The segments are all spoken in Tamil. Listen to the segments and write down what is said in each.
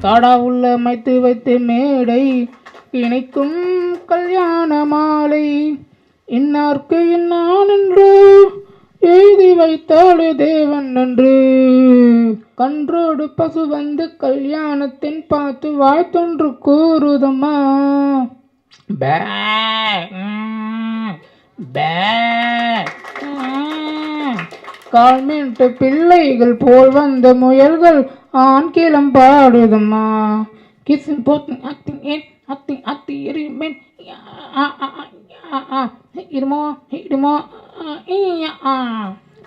தாடா உள்ள அமைத்து வைத்து மேடை இணைக்கும் கல்யாண மாலை இன்னார்க்கு இன்னான் என்று எழுதி வைத்தாடு தேவன் என்று கன்றோடு பசு வந்து கல்யாணத்தின் பார்த்து வாழ்த்தொன்று கூறுதம்மா. பே பே கால்மேட்டு பிள்ளைகள் போல் வந்த முயல்கள் ஆண்கிலம் பாடுதம்மா. கிஸ் இம்பார்ட்டன்ட் ஆக்டிங் ஏன் ஆக்டிங் ஆக்டி இருமேன் இருமோ இடுமோ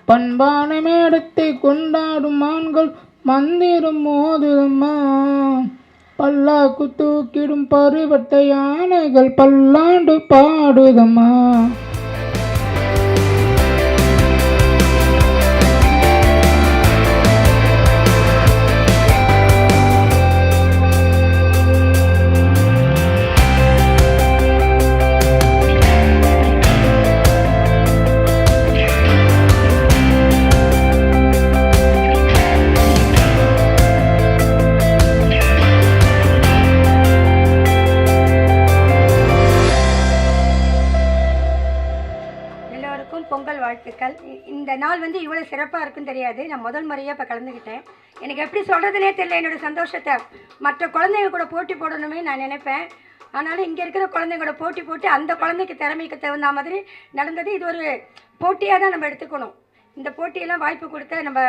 பண்பான மேடத்தை கொண்டாடும் ஆண்கள் மந்திரம் மோதுதம்மா. பல்லாக்கு தூக்கிடும் பருவத்தை யானைகள் பல்லாண்டு பாடுதம்மா. பொங்கல் வாழ்த்துக்கள். இந்த நாள் வந்து இவ்வளோ சிறப்பாக இருக்குன்னு தெரியாது. நான் முதல் முறையாக இப்போ கலந்துக்கிட்டேன். எனக்கு எப்படி சொல்கிறதுனே தெரியல என்னோடய சந்தோஷத்தை. மற்ற குழந்தைங்க கூட போட்டி போடணுமே நான் நினைப்பேன். ஆனாலும் இங்கே இருக்கிற குழந்தைங்களோட போட்டி போட்டு அந்த குழந்தைக்கு திறமைக்கு தகுந்த மாதிரி நடந்தது. இது ஒரு போட்டியாக தான் நம்ம எடுத்துக்கணும். இந்த போட்டியெல்லாம் வாய்ப்பு கொடுத்த நம்ம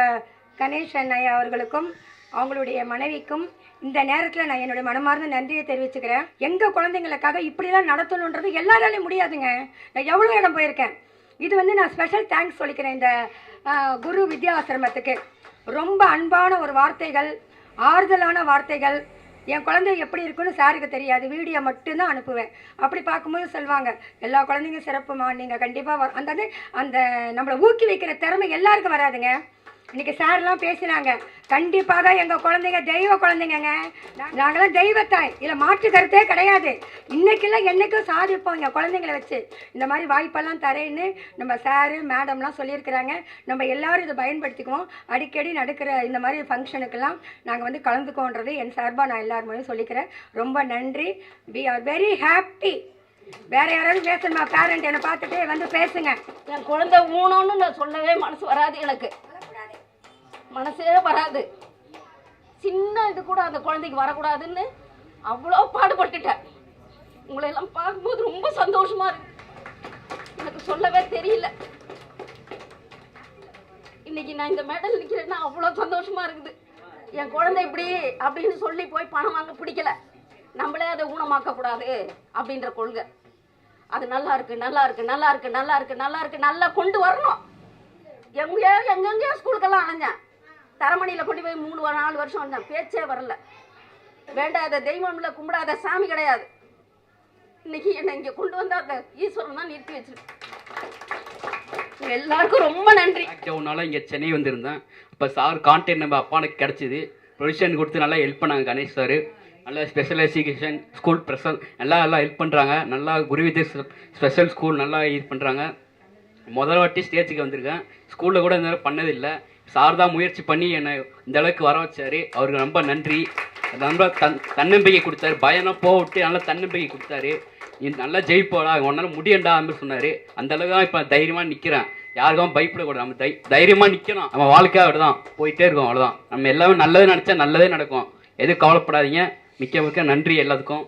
கணேஷ் அண்ணா அவர்களுக்கும் அவங்களுடைய மனைவிக்கும் இந்த நேரத்தில் நான் என்னுடைய மனமார்ந்த நன்றியை தெரிவிச்சுக்கிறேன். எங்கள் குழந்தைங்களுக்காக இப்படிலாம் நடத்தணுன்றது எல்லாராலையும் முடியாதுங்க. நான் எவ்வளோ இடம் போயிருக்கேன். இது வந்து நான் ஸ்பெஷல் தேங்க்ஸ் சொல்லிக்கிறேன் இந்த குரு வித்யா ஆசிரமத்துக்கு. ரொம்ப அன்பான ஒரு வார்த்தைகள், ஆறுதலான வார்த்தைகள். என் குழந்தை எப்படி இருக்குன்னு சாருக்கு தெரியாது, வீடியோ மட்டும்தான் அனுப்புவேன். அப்படி பார்க்கும்போது சொல்லுவாங்க, எல்லா குழந்தைங்க சிறப்புமா, நீங்கள் கண்டிப்பாக அந்த நம்மளை ஊக்கி வைக்கிற திறமை எல்லாருக்கும் வராதுங்க. இன்றைக்கி சார்லாம் பேசினாங்க, கண்டிப்பாக தான் எங்கள் குழந்தைங்க தெய்வ குழந்தைங்க. நாங்களாம் தெய்வத்தாய், இதில் மாற்று கருத்தே கிடையாது. இன்றைக்கெல்லாம் என்றைக்கும் சாதிப்போம் எங்கள் குழந்தைங்கள வச்சு. இந்த மாதிரி வாய்ப்பெல்லாம் தரேன்னு நம்ம சாரு மேடம்லாம் சொல்லியிருக்கிறாங்க. நம்ம எல்லோரும் இதை பயன்படுத்திக்குவோம். அடிக்கடி நடக்கிற இந்த மாதிரி ஃபங்க்ஷனுக்கெல்லாம் நாங்கள் வந்து கலந்துக்கோன்றது என் சார்பாக நான் எல்லார் மூலியம் சொல்லிக்கிறேன். ரொம்ப நன்றி. We are very happy. வேறு யாராவது பேசணுமா? பேரண்ட் என்னை பார்த்துட்டு வந்து பேசுங்க. என் குழந்தை ஊனோன்னு நான் சொல்லவே மனசு வராது, எனக்கு மனசே வராது. சின்ன இது கூட அந்த குழந்தைக்கு வரக்கூடாதுன்னு அவ்வளோ பாடுபட்டுட்டேன். உங்களையெல்லாம் பார்க்கும்போது ரொம்ப சந்தோஷமா இருக்கு. எனக்கு சொல்லவே தெரியல. இன்னைக்கு நான் இந்த மேடல் நிற்கிறேன்னா அவ்வளோ சந்தோஷமா இருக்குது. என் குழந்தை இப்படி அப்படின்னு சொல்லி போய் பணம் வாங்க பிடிக்கல, நம்மளே அதை ஊனமாக்கக்கூடாது அப்படின்ற கொள்கை. அது நல்லா இருக்கு, நல்லா இருக்கு, நல்லா இருக்கு, நல்லா இருக்கு, நல்லா இருக்கு, நல்லா கொண்டு வரணும். எங்கெங்கேயோ ஸ்கூலுக்கெல்லாம் அலைஞ்சேன். தரமணியில் கொண்டு போய் 3-4 வருஷம் வந்தேன். பேச்சே வரல. வேண்டாத தெய்வம் இல்லை, கும்பிடாத சாமி கிடையாது. இன்னைக்கு என்னை இங்கே கொண்டு வந்தா அந்த ஈஸ்வரன் தான் நிறுத்தி வச்சிருக்கு. எல்லாருக்கும் ரொம்ப நன்றி. லாக்டவுனால இங்கே சென்னை வந்திருந்தேன். இப்போ சார் கான்டெக்ட் நம்ம அப்பானுக்கு கிடச்சிது. ப்ரொவிஷன் கொடுத்து நல்லா ஹெல்ப் பண்ணாங்க கணேஷ் சார். நல்லா ஸ்பெஷல் எஜுகேஷன் ஸ்கூல் ப்ரெஷர் எல்லாம் ஹெல்ப் பண்ணுறாங்க. நல்லா குருவித்யா ஸ்பெஷல் ஸ்கூல் நல்லா இது பண்ணுறாங்க. முதல் வாட்டி ஸ்டேஜுக்கு வந்திருக்கேன். ஸ்கூலில் கூட இந்த மாதிரி பண்ணதில்லை. சார் தான் முயற்சி பண்ணி என்னை இந்த அளவுக்கு வர வச்சார். அவருக்கு ரொம்ப நன்றி. ரொம்ப தன்னம்பிக்கை கொடுத்தாரு. பயம்னா போட்டு நல்லா தன்னம்பிக்கை கொடுத்தாரு. நீ நல்லா ஜெயிப்போடா உன்னால முடியண்டா அப்படின்னு சொன்னார். அந்த அளவுக்கு தான் இப்போ தைரியமாக நிற்கிறேன். யாருக்கும் பயப்படக்கூடாது. நம்ம தைரியமாக நிற்கணும். நம்ம வாழ்க்கையாக அப்படிதான் போயிட்டே இருக்கோம். அவ்வளோதான். நம்ம எல்லாமே நல்லது நினச்சா நல்லதே நடக்கும். எதுவும் கவலைப்படாதீங்க. மிக்க மிக்க நன்றி எல்லாத்துக்கும்.